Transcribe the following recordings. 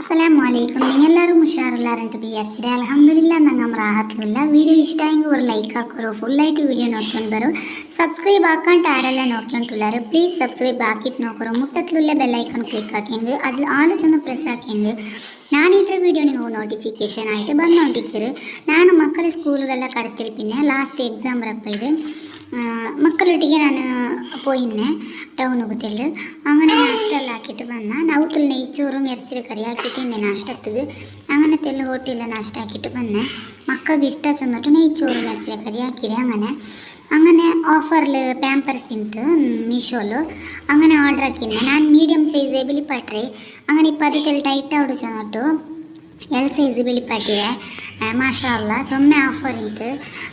അസ്സലാമലൈക്കും. നിങ്ങളെല്ലാവരും ഉഷാറുള്ളാറുണ്ട് വിചാരിച്ചിട്ട് അൽഹംദുലില്ലാ ഞങ്ങൾ റാഹത്തിലുള്ള വീഡിയോ ഇഷ്ടമായെങ്കിൽ ഒരു ലൈക്ക് ആക്കറോ ഫുള്ളായിട്ട് വീഡിയോ നോക്കിക്കൊണ്ട് വരും. സബ്സ്ക്രൈബ് ആക്കാണ്ട് ആരെല്ലാം നോക്കിക്കൊണ്ടുള്ളാറ് പ്ലീസ് സബ്സ്ക്രൈബ് ആക്കിയിട്ട് നോക്കറോ. മുട്ടത്തിലുള്ള ബെല്ലൈക്കൺ ക്ലിക്ക് ആക്കിയെങ്കിൽ അതിൽ ആലോചന പ്രസ് ആക്കിയെങ്കിൽ ഞാനിട്ട വീഡിയോ നിങ്ങൾ നോട്ടിഫിക്കേഷൻ ആയിട്ട് വന്നുകൊണ്ടിരിക്കരുത്. ഞാൻ മക്കളെ സ്കൂളുകളിലെ കടത്തിൽ പിന്നെ ലാസ്റ്റ് എക്സാം റപ്പ് ചെയ്ത് മക്കളൊട്ടിಗೆ ನಾನು പോയിന്നെ ടൗണുകത്തിൽ അങ്ങനെ നാഷ്ടെല്ലാം ആക്കിയിട്ട് വന്നാൽ നൗത്തിൽ നെയ്ച്ചോറും ഇറച്ചിരി കറി ആക്കിയിട്ട് നാഷ്ടത്തത് അങ്ങനത്തെ എല്ലാം ഹോട്ടലിൽ നാഷ്ട ആക്കിയിട്ട് വന്നേ. മക്കൾക്ക് ഇഷ്ടം ചെന്നിട്ട് നെയ്ച്ചോറും ഇറച്ചിരി കറി ആക്കിയിട്ട് അങ്ങനെ ഓഫറിൽ ಪ್ಯಾಂಪರ್ಸ್ ಇಂತು ಮೀಶೋಲು അങ്ങനെ ഓർഡർ ആക്കിന്നെ. ನಾನು ಮೀಡಿಯಮ್ ಸೈಜ್ ಬಿಳಿಪಟ್ರೆ അങ്ങനെ ഇപ്പം ಅದಕ್ಕೆಲ್ಲ ಟೈಟ್ ಆಡು ചെന്നിട്ടു ಎಲ್ ಸೈಜ್ ಬಿಳಿಪಟ್ಟಿದೆ മാഷാ അല്ലാ ചുമ ഓഫർ ഉണ്ട്.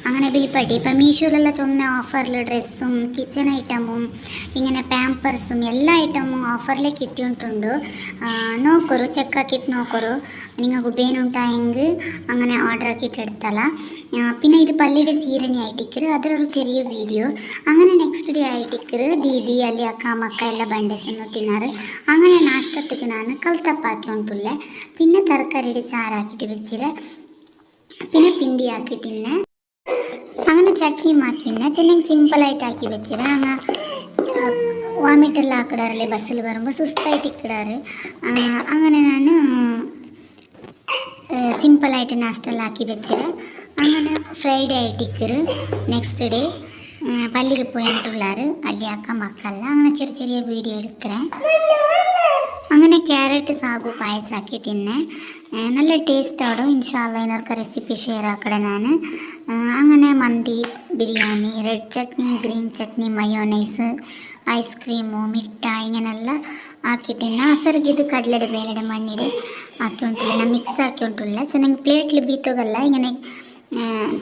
അങ്ങനെ ബിൽപ്പട്ടി ഇപ്പം മീഷോയിലുള്ള ചുമ ഓഫറിൽ ഡ്രസ്സും കിച്ചൺ ഐറ്റമും ഇങ്ങനെ പാമ്പേഴ്സും എല്ലാ ഐറ്റമും ഓഫറിൽ കിട്ടിയിട്ടുണ്ട്. നോക്കറു ചെക്കാക്കിയിട്ട് നോക്കറു നിങ്ങൾക്ക് ഉപയോഗമുണ്ടായെങ്കിൽ അങ്ങനെ ഓർഡർ ആക്കിയിട്ട് എടുത്തല്ല. പിന്നെ ഇത് പള്ളിയുടെ സീരണി ആയിട്ടിക്കറ് അതിലൊരു ചെറിയ വീഡിയോ. അങ്ങനെ നെക്സ്റ്റ് ഡേ ആയിട്ടിക്കറ് ദീദി ಅಲ್ಲಿ ಅಕ್ಕ ಮಕ್ಕ ಎಲ್ಲ ಬಂಡೆ ಚೆನ್ನು ತಿನ್ನಾರು. അങ്ങനെ നാഷ്ടത്തേക്ക് ഞാൻ കൽത്തപ്പാക്കിക്കൊണ്ടുള്ള പിന്നെ തരക്കറിയുടെ ചാറാക്കിയിട്ട് വെച്ചിട്ട് പിന്നെ പിണ്ടി ആക്കിയിട്ടിന്നെ അങ്ങനെ ചട്നി മാറ്റിന്നെ ചെല്ലെങ്കിൽ സിമ്പിളായിട്ട് ആക്കി വെച്ചിട്ട് അങ്ങ് വാമിട്ടെല്ലാം ആക്കിടാറല്ലേ ബസ്സിൽ വരുമ്പോൾ സുസ്തായിട്ട് ഇക്കിടാറ്. അങ്ങനെ ഞാൻ സിമ്പിളായിട്ട് നാസ്റ്റെല്ലാം ആക്കി വെച്ചിട്ട് അങ്ങനെ ഫ്രൈഡേ ആയിട്ട് ഇക്കറ് നെക്സ്റ്റ് ഡേ പള്ളിയിൽ പോയിട്ടുള്ളാറ് ಅಲ್ಲಿ ಅಕ್ಕ ಮಕ್ಕಲ್ಲ അങ്ങനെ ചെറിയ ചെറിയ വീഡിയോ എടുത്തേ. അങ്ങനെ ക്യാരറ്റ് സാഗു പായസം ആക്കിയിട്ടിന്നെ നല്ല ടേസ്റ്റ് ആടും. ഇൻഷാല്ല ഇതിനൊക്കെ റെസിപ്പി ഷെയർ ആക്കടെ ഞാൻ. അങ്ങനെ mandi biryani red chutney green chutney mayonnaise ice cream മിഠായി ഇങ്ങനെല്ലാം ആക്കിയിട്ടിന്നെ. അസർക്ക് ഇത് കടലയുടെ ಬೇಳೆയുടെ മണ്ണിടെ ആക്കിക്കൊണ്ടുള്ള ഞാൻ മിക്സ് ആക്കിക്കൊണ്ടുള്ള ചെന്നെങ്കിൽ പ്ലേറ്റിൽ ബീത്തോകല്ല ഇങ്ങനെ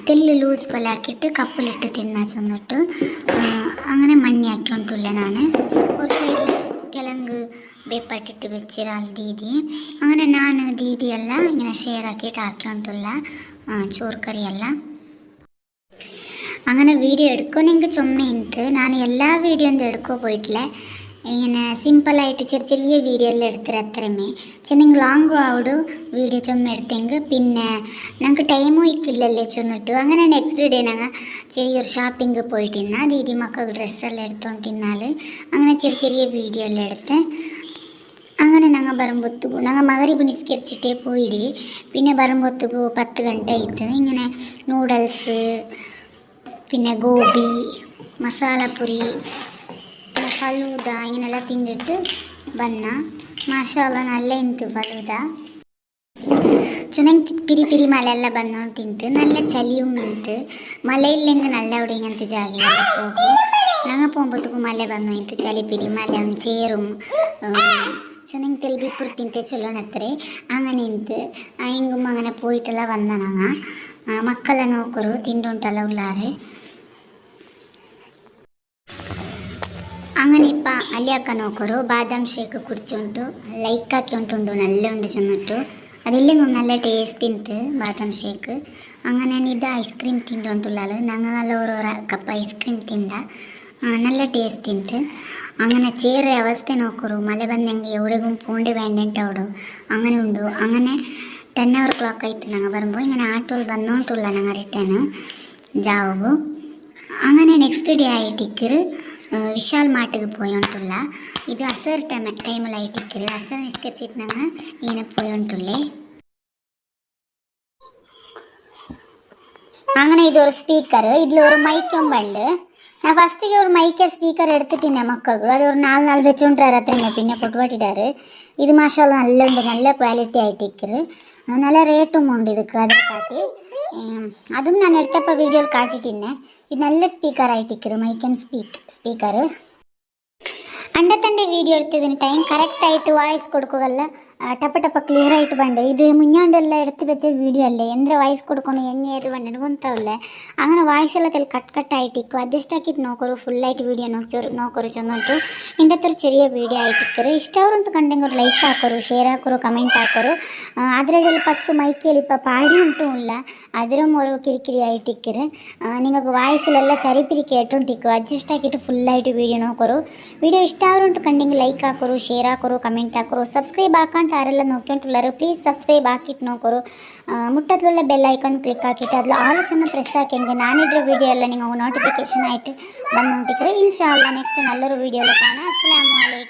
തെല്ല് ലൂസ് പോലെ ആക്കിയിട്ട് കപ്പിലിട്ട് തിന്നാ ചെന്നിട്ട് അങ്ങനെ മണ്ണി ആക്കിക്കൊണ്ടുള്ള ഞാൻ ഒരു സൈഡിൽ കിഴങ്ങ് ಬೇಪಟ್ಟಿಟ್ಟು വെച്ചിരാൽ ദീദി അങ്ങനെ ഞാൻ ദീദിയെല്ലാം ഇങ്ങനെ ഷെയർ ആക്കിയിട്ട് ആക്കിക്കൊണ്ടുള്ള ചോറ് കറിയെല്ലാം അങ്ങനെ വീഡിയോ എടുക്കണമെങ്കിൽ ചുമ്മയിന്ത് ഞാൻ എല്ലാ വീഡിയോ ഒന്നും എടുക്കോ പോയിട്ടില്ല. ഇങ്ങനെ സിമ്പിളായിട്ട് ചെറിയ ചെറിയ വീഡിയോ എല്ലാം എടുത്തിട്ട് അത്രമേ ചെന്നെങ്കിൽ ലാംഗും ആവിടും വീഡിയോ ചുമ്മ എടുത്തെങ്കിൽ പിന്നെ ഞങ്ങൾക്ക് ടൈമും ഇക്കില്ലല്ലേ ചെന്നിട്ടു. അങ്ങനെ നെക്സ്റ്റ് ഡേ ഞങ്ങൾ ചെറിയൊരു ഷോപ്പിംഗ് പോയിട്ടിന്ന ദീദി മക്കൾക്ക് ഡ്രസ്സെല്ലാം എടുത്തോണ്ടിന്നാൽ അങ്ങനെ ചെറിയ ചെറിയ വീഡിയോ എല്ലാം എടുത്ത് അങ്ങനെ ഞങ്ങൾ വരുമ്പോഴത്തേക്കും ഞങ്ങൾ മഗ്‌രിബ് നിസ്കരിച്ചിട്ടേ പോയിടി. പിന്നെ വരുമ്പോഴത്തേക്കും 10 ಗಂಟೆ ആയിട്ട് ഇങ്ങനെ നൂഡിൽസ് പിന്നെ ഗോബി മസാലപ്പുരി ഫലൂദ ഇങ്ങനെല്ലാം തിന്നിട്ട് വന്ന മാഷാ അല്ലാ നല്ല ഇന്ന് ഫലൂദ ചുനെങ്കിൽ പിരി പിരി മലയെല്ലാം ಬಂದോണ്ട് തിന്ന് നല്ല ചളിയും നിന്ത് മലയില്ലെങ്കിൽ നല്ല അവിടെ ഇങ്ങനത്തെ ജാഗയെല്ലാം പോകും. ഞങ്ങൾ പോകുമ്പോഴത്തേക്കും മല വന്നു ഇന്ന് ചളി പിരി മലയും ചേറും ചുനെങ്കിൽ തെൽബിപ്പുറ തിಂತೆ ചൊല്ലണത്രേ. അങ്ങനെ ഇന്ന് അയങ്കും അങ്ങനെ പോയിട്ടെല്ലാം വന്ന ഞങ്ങൾ മക്കളെ നോക്കರು തിണ്ടുണ്ടല്ല ഉള്ളാറ്. അങ്ങനെ ഇപ്പം അലിയാക്ക നോക്കರು ಬಾದಾം ഷേക്ക് കുടിച്ചുകൊണ്ട് ലൈക്ക് ആക്കിക്കൊണ്ടുണ്ട് നല്ല ഉണ്ട് ചെന്നിട്ടു അതില്ലെങ്കിൽ നല്ല ടേസ്റ്റ് ഉണ്ട് ಬಾದಾം ഷേക്ക്. അങ്ങനെ ഇത് ഐസ്ക്രീം തിണ്ടുകൊണ്ടുള്ളത് ഞങ്ങൾ നല്ല ഓരോ കപ്പ് ഐസ്ക്രീം തിണ്ട നല്ല ടേസ്റ്റ് ഉണ്ട്. അങ്ങനെ ചേറെ അവസ്ഥ നോക്കರು മല ಬಂದಂಗೆ എവിടെയും പോണ്ടി വേണ്ടിട്ടവിടും അങ്ങനെ ഉണ്ടോ. അങ്ങനെ 10 o'clock ആയിട്ട് ഞങ്ങൾ വരുമ്പോൾ ഇങ്ങനെ ആട്ടോയിൽ വന്നോണ്ടുള്ള ഞങ്ങൾ റിട്ടേൺ ജാവു. അങ്ങനെ നെക്സ്റ്റ് ഡേ ആയിട്ടിക്കറ് വിശാൽ മാർട്ടിക്ക് പോയോണ്ടുള്ള ഇത് അസർ ടൈമിലായിട്ടിക്കറ് അസർ നിസ്കരിച്ചിട്ട് ഞങ്ങൾ ഇങ്ങനെ പോയോണ്ടുള്ളേ. അങ്ങനെ ഇതൊരു സ്പീക്കർ ഇതിലൊരു മൈക്കും ഉണ്ട്. ഞാൻ ഫസ്റ്റിಗೆ ഒരു മൈക്ക സ്പീക്കർ എടുത്തിട്ടിന്നെ മക്കൾക്ക് അതൊരു 4 വെച്ചോണ്ടാറ് അത്രന്നെ പിന്നെ പൊട്ടുപാട്ടിട്ടാറ്. ഇത് മാഷാ നല്ല ഉണ്ട് നല്ല ക്വാളിറ്റി ആയിട്ടിക്കറ് നല്ല റേറ്റും ഉണ്ട് ഇതൊക്കെ അതിൽ കാട്ടി. അതും ഞാൻ എടുത്തപ്പോൾ വീഡിയോയിൽ കാട്ടിട്ടിന്നെ ഇത് നല്ല സ്പീക്കർ ആയിട്ടിക്കറ് മൈക്കൻ സ്പീക്കർ. അണ്ടത്തൻ്റെ വീഡിയോ എടുത്തതിന് ടൈം കറക്റ്റായിട്ട് വായിസ് കൊടുക്കുകയല്ല ടപ്പ ടപ്പ ക്ലിയർ ആയിട്ട് പണ്ട് ഇത് മുഞ്ഞാണ്ടെല്ലാം എടുത്ത് വെച്ച വീഡിയോ അല്ലേ എന്തൊരു വായിസ് കൊടുക്കണം എഞ്ഞേത് പണ്ടിന് ಗೊತ್ತಾവില്ലേ. അങ്ങനെ വായിസ് എല്ലാം കട്ടായിട്ടിക്കും അഡ്ജസ്റ്റ് ആക്കിയിട്ട് നോക്കರು ഫുള്ളായിട്ട് വീഡിയോ നോക്കರು ചെന്നിട്ടു ഇതിൻ്റെ അത്ര ചെറിയ വീഡിയോ ആയിട്ടിക്കറ്. ഇഷ്ടവരുണ്ട് കണ്ടെങ്കിൽ ഒരു ലൈക്ക് ആക്കರು ഷെയർ ആക്കರು കമൻറ്റ് ആക്കರು. അതിനിടയിൽ പച്ച മൈക്കിൽ ഇപ്പോൾ പാടി ഉണ്ടുമില്ല അതിലും ഓരോ കിരിക്കിരി ആയിട്ടിക്കറ്. നിങ്ങൾക്ക് വായിസിലെല്ലാം ചരിപ്പിരി കേട്ടോണ്ടിരിക്കും അഡ്ജസ്റ്റ് ആക്കിയിട്ട് ഫുള്ളായിട്ട് വീഡിയോ നോക്കರು. വീഡിയോ ഇഷ്ട ഇഷ്ടമാവരുണ്ട് കണ്ടെങ്കിൽ ലൈക്ക് ആക്കറു, ഷെയർ ആക്കറു, കമൻറ്റ് ആക്കറു. സബ്സ്ക്രൈബ് ആക്കാണ്ട് ആരെല്ലാം നോക്കിയിട്ടുള്ളവർ പ്ലീസ് സബ്സ്ക്രൈബ് ആക്കിയിട്ട് നോക്കറു. മുട്ടത്തിലുള്ള ബെല്ലൈക്കൺ ക്ലിക്ക് ആക്കിയിട്ട് അതിൽ ആലോചന പ്രസ് ആക്കിയെങ്കിൽ ഞാനിട്ട വീഡിയോ എല്ലാം നിങ്ങൾ നോട്ടിഫിക്കേഷൻ ആയിട്ട് വന്നുകൊണ്ടിരിക്കുന്നത്. ഇൻഷാ അല്ലാഹ് നെക്സ്റ്റ് നല്ലൊരു വീഡിയോയിൽ കാണാം. അസ്സലാമു അലൈക്കും.